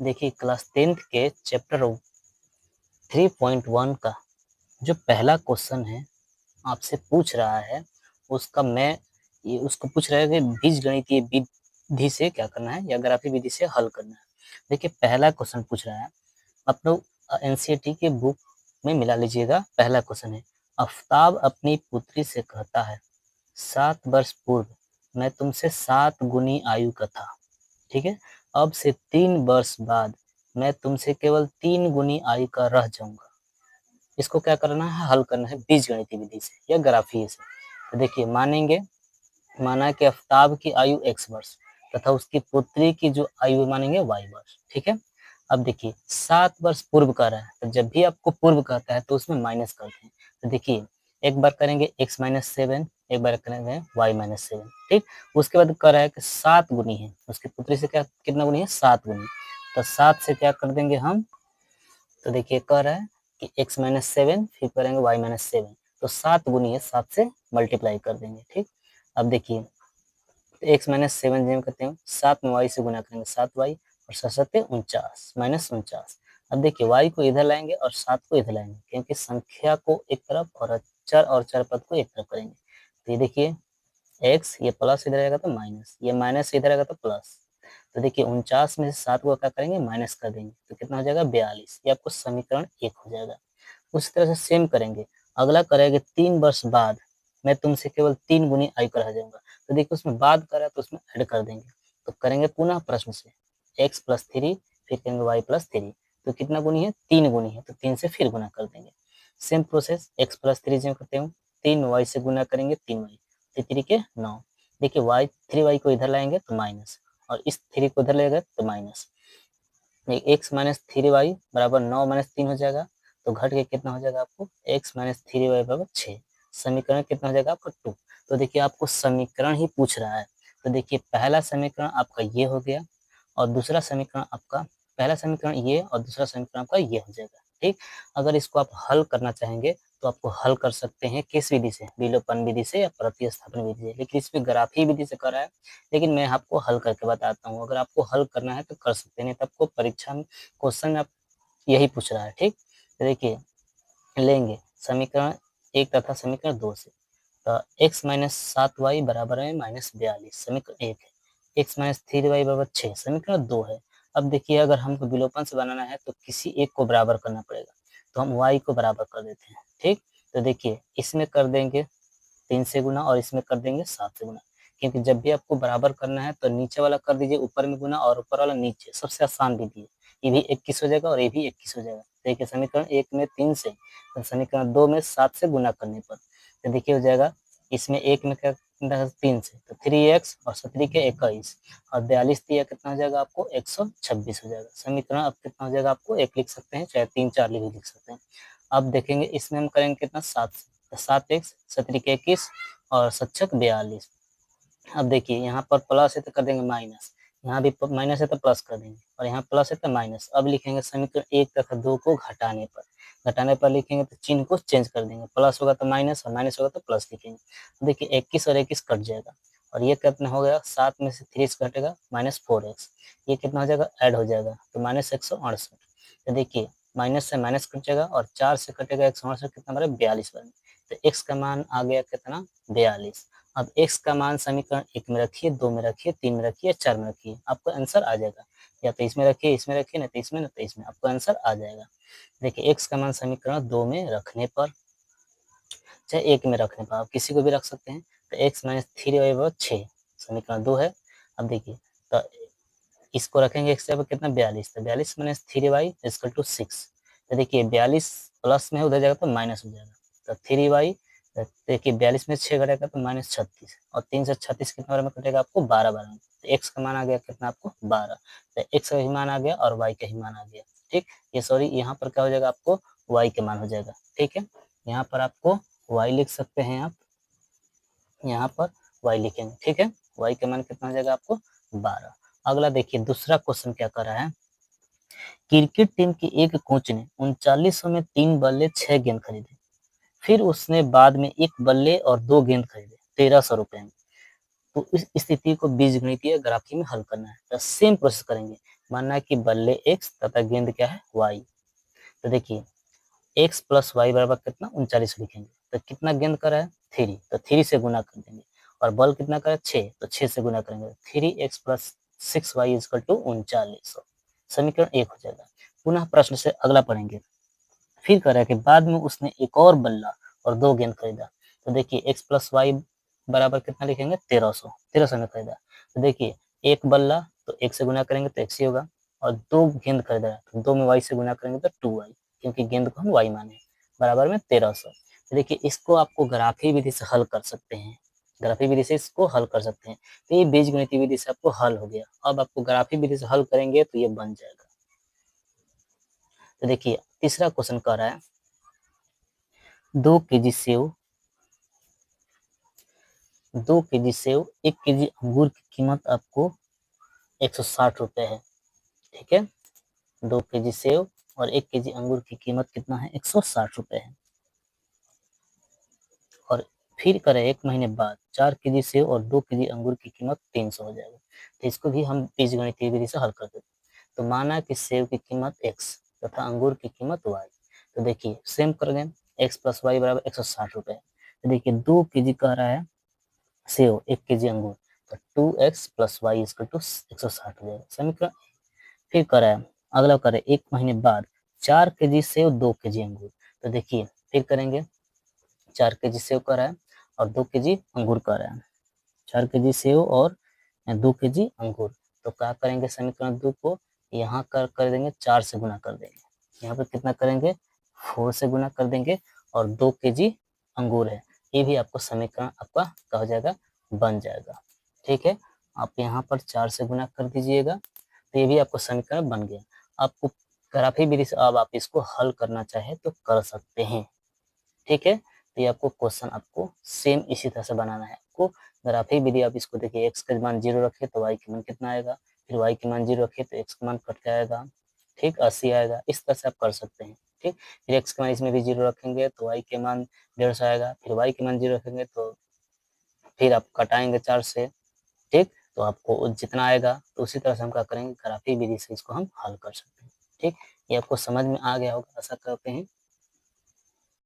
देखिए class 10th के chapter 3.1 का जो पहला क्वेश्चन है आपसे पूछ रहा है उसका मैं ये उसको पूछ रहा है कि बीजगणितीय विधि से क्या करना है या ग्राफी विधि से हल करना है। देखिए पहला क्वेश्चन पूछ रहा है, आप लोग एनसीईआरटी के बुक में मिला लीजिएगा। पहला क्वेश्चन है, आफ्ताब अपनी पुत्री से कहता है 7 वर्ष पूर्व मैं तुमसे 7 गुनी आयु का था, ठीक है। अब से 3 वर्ष बाद मैं तुमसे केवल 3 गुनी आयु का रह जाऊंगा। इसको क्या करना है, हल करना है बीजगणितीय विधि से या ग्राफीय से। तो देखिए माना कि आफ्ताब की आयु x वर्ष तथा उसकी पुत्री की जो आयु मानेंगे y वर्ष, ठीक है। अब देखिए 7 वर्ष पूर्व कर रहा है, तो जब भी आपको पूर्व कहता है तो उसमें माइनस करते हैं। तो देखिए एक बार करेंगे x माइनस 7, एक बार करेंगे y माइनस 7, ठीक। उसके बाद कर रहा है कि 7 गुनी है, उसकी पुत्री से क्या कितना गुनी है, 7 गुनी। तो 7 से क्या कर देंगे हम, तो देखिए कह रहा है कि x माइनस 7 फिर करेंगे y माइनस 7, तो 7 गुनी है, 7 से मल्टीप्लाई कर देंगे, ठीक। अब देखिए x माइनस 7 जिसमें करते हैं 7 में y से गुना करेंगे 7y और 7 49 माइनस 49। अब देखिए y को इधर लाएंगे और 7 को इधर लाएंगे, क्योंकि संख्या को एक तरफ और चर और चर पद को एक तरफ करेंगे। तो ये देखिए x ये प्लस इधर आएगा तो माइनस, ये माइनस इधर आएगा तो प्लस। तो देखिए 49 में से 7 को क्या करेंगे, माइनस कर देंगे, तो कितना हो जाएगा 42। ये आपको समीकरण 1 हो जाएगा। उसी तरह से सेम करेंगे, अगला करेंगे 3 वर्ष बाद मैं तुमसे केवल 3 गुनी आयु का रह जाऊंगा। तो देखिए उसमें बाद करा तो उसमें ऐड कर देंगे। तो करेंगे पुनः प्रश्न से x प्लस 3 फिर करेंगे y प्लस 3, तो कितना गुनी है, 3 गुनी है, तो 3 से फिर गुना कर देंगे। सेम प्रोसेस x प्लस 3 जो करते हैं 3 y से गुना करेंगे 3y, 3 के 9। देखिए y 3y को इधर लाएंगे तो माइनस और इस 3 को इधर लेगा तो माइनस। x माइनस 3y बराबर 9 माइनस 3 हो जाएगा, तो घट के कितना हो जाएगा आपको x माइनस 3y बराबर 6। समीकरण कितना हो जाएगा आपका 2। तो देखिए आपको समीकरण ही पूछ रहा है। तो देखिए पहला समीकरण आपका ये हो गया और दूसरा समीकरण आपका, पहला समीकरण ये और दूसरा समीकरण आपका ये हो जाएगा, ठीक। अगर इसको आप हल करना चाहेंगे तो आपको हल कर सकते हैं किस विधि से, विलोपन विधि से या प्रतिस्थापन विधि से, लेकिन इसमें ग्राफी विधि से करा है, लेकिन मैं आपको हल करके बताता हूँ। अगर आपको हल करना है तो कर सकते हैं, नहीं तो आपको परीक्षा में क्वेश्चन में आप यही पूछ रहा है, ठीक। तो देखिए लेंगे समीकरण 1 तथा समीकरण 2 से, तो x माइनस 7y बराबर है माइनस 42, समीकरण 1 है। x माइनस 3y बराबर 6, समीकरण 2 है। अब देखिए अगर हमको विलोपन से बनाना है तो किसी एक को बराबर करना पड़ेगा, तो हम y को बराबर कर देते हैं, ठीक। तो देखिए इसमें कर देंगे 3 से गुना और इसमें कर देंगे 7 से गुना, क्योंकि जब भी आपको बराबर करना है तो नीचे वाला कर दीजिए ऊपर में गुना और ऊपर वाला नीचे, सबसे आसान विधि है। ये भी 21 हो जाएगा और ये भी 21 हो जाएगा। देखिए समीकरण 1 में 3 से, तो समीकरण 2 में 7 से गुना करने पर तो देखिए हो जाएगा, इसमें 1 में क्या 3 से तो 3x और 17 के 21 और 42 दिया कितना हो जाएगा आपको 126 हो जाएगा। समीकरण अब कितना हो जाएगा, आपको 1 लिख सकते हैं, चाहे 3 4 लिख सकते हैं। अब देखेंगे इसमें हम करेंगे कितना 7 से, 7x 17 के 21 और 7 42। अब देखिए यहाँ पर प्लस है तो कर देंगे माइनस, यहाँ भी माइनस है तो प्लस कर देंगे और यहाँ प्लस है तो माइनस। अब लिखेंगे समीकरण 1 तथा 2 को घटाने पर लिखेंगे तो चिन्ह को चेंज कर देंगे, प्लस होगा तो माइनस और माइनस होगा तो प्लस लिखेंगे। देखिए 21 और 21 कट जाएगा और ये कितना हो गया, 7 में से 3 घटेगा माइनस 4x, ये कितना हो जाएगा ऐड हो जाएगा तो माइनस 168। तो देखिए माइनस से माइनस कट जाएगा और 4 से कटेगा 168, कितना बनेगा 42 बनेगा। तो x का मान आ गया कितना 42। अब x का मान समीकरण 1 में रखिए, 2 में रखिए, 3 में रखिए, 4 में रखिए, आपका आंसर आ जाएगा। या तो इसमें रखिए, इसमें रखिए, न तो इसमें, न तो इसमें, आपका आंसर आ जाएगा। देखिए x का मान समीकरण 2 में रखने पर, चाहे 1 में रखने पर, आप किसी को भी रख सकते हैं। तो x माइनस 3y बराबर 6, समीकरण 2 है। अब देखिए तो इसको रखेंगे x जगह कितना 42, तो 42 माइनस 3y इक्वल टू 6। तो देखिए 42 प्लस में उधर जाएगा तो माइनस हो जाएगा, तो 3y देखिए 42 में 6 घटेगा तो माइनस 36 और 3 से 36 कितना बार में कटेगा आपको 12 बार में। तो x का मान आ गया कितना आपको 12, तो x का ही मान आ गया और y का ही मान आ गया, ठीक। ये सॉरी यहाँ पर क्या हो जाएगा आपको y के मान हो जाएगा, ठीक है। यहाँ पर आपको y लिख सकते हैं, आप यहाँ पर y लिखेंगे, ठीक है। y का मान कितना हो जाएगा आपको 12। अगला देखिए दूसरा क्वेश्चन क्या कर रहा है, क्रिकेट टीम के एक कोच ने 3900 में 3 बल्ले 6 गेंद खरीदे, फिर उसने बाद में 1 बल्ले और 2 गेंद खरीदे 1300 रुपए में। तो इस स्थिति को बीजगणितीय ग्राफी में हल करना है। तो सेम प्रोसेस करेंगे, मानना है कि बल्ले x तथा गेंद क्या है y। तो देखिए x प्लस वाई बराबर कितना 39 लिखेंगे, तो कितना गेंद का रहा है 3, तो 3 से गुना कर देंगे, और बल कितना का है 6, तो 6 से गुना करेंगे, 3x plus 6y is equal to 39। समीकरण 1 हो जाएगा। पुनः प्रश्न से अगला पढ़ेंगे। फिर कह रहा है कि बाद में उसने एक और बल्ला और 2 गेंद खरीदा। तो देखिए x प्लस वाई बराबर कितना लिखेंगे 1300 में खरीदा। तो देखिए एक बल्ला तो 1 से गुना करेंगे तो x ही होगा, और 2 गेंद खरीदा है तो 2 में y से गुना करेंगे तो 2y, क्योंकि गेंद को हम y माने, बराबर में 1300। तो देखिए इसको आपको ग्राफी विधि से हल कर सकते हैं, ग्राफी विधि से इसको हल कर सकते हैं। तो ये बीजगणितीय विधि से आपको हल हो गया। अब आपको ग्राफी विधि से हल करेंगे तो ये बन जाएगा। तो देखिए तीसरा क्वेश्चन कह रहा है 2 KG save 2 KG save 1 KG अंगूर की कीमत आपको 160 रुपए है। ठीक है, 2 केजी सेव और 1 केजी अंगूर की कीमत कितना है 160 रुपए है। और फिर करें 1 महीने बाद 4 केजी सेव और 2 केजी अंगूर की कीमत 300 हो जाएगा। तो इसको भी हम बीजगणितीय विधि से हल कर देते हैं। तो माना कि सेव की कीमत x तथा अंगूर की कीमत y। तो देखिए सेम कर दें, x प्लस वाई बराबर 160 रुपए। तो देखिए 2 केजी कह रहा है सेव, 1 केजी अंगूर, तो 2x plus Y is equal to 160 हो जाएगा। समीकरण फिर करें अगला करें 1 महीने बाद 4 केजी सेव 2 केजी अंगूर। तो देखिए फिर करेंगे 4 केजी सेव का रहा है और 2 केजी अंगूर का रहा है। 4 केजी सेव और 2 केजी अंगूर, तो क्या करेंगे समीकरण 2 को यहाँ कर देंगे 4 से गुना कर देंगे, यहाँ पर कितना करेंगे 4 से गुना कर देंगे, और 2 केजी अंगूर है, ये भी आपको समीकरण आपका क्या हो जाएगा बन जाएगा। ठीक है, आप यहाँ पर 4 से गुना कर दीजिएगा, तो ये भी आपको समीकरण बन गया। आपको ग्राफी विधि से अब आप इसको हल करना चाहे तो कर सकते हैं। ठीक है, तो ये आपको क्वेश्चन आपको सेम इसी तरह से बनाना है। आपको ग्राफी विधि आप इसको देखिए x का मान 0 रखे तो y का मान कितना आएगा, फिर y के मान 0 रखे तो x का मान कट के आएगा, ठीक 80 आएगा। इस तरह से आप कर सकते हैं। ठीक, फिर x के मान इसमें भी 0 रखेंगे तो y के मान 150 आएगा, फिर y के मान 0 रखेंगे तो फिर आप कटाएंगे 4 से। ठीक, तो आपको जितना आएगा तो उसी तरह से हम क्या करेंगे ग्राफी विधि से इसको हम हल कर सकते हैं। ठीक, ये आपको समझ में आ गया होगा, आशा करते हैं।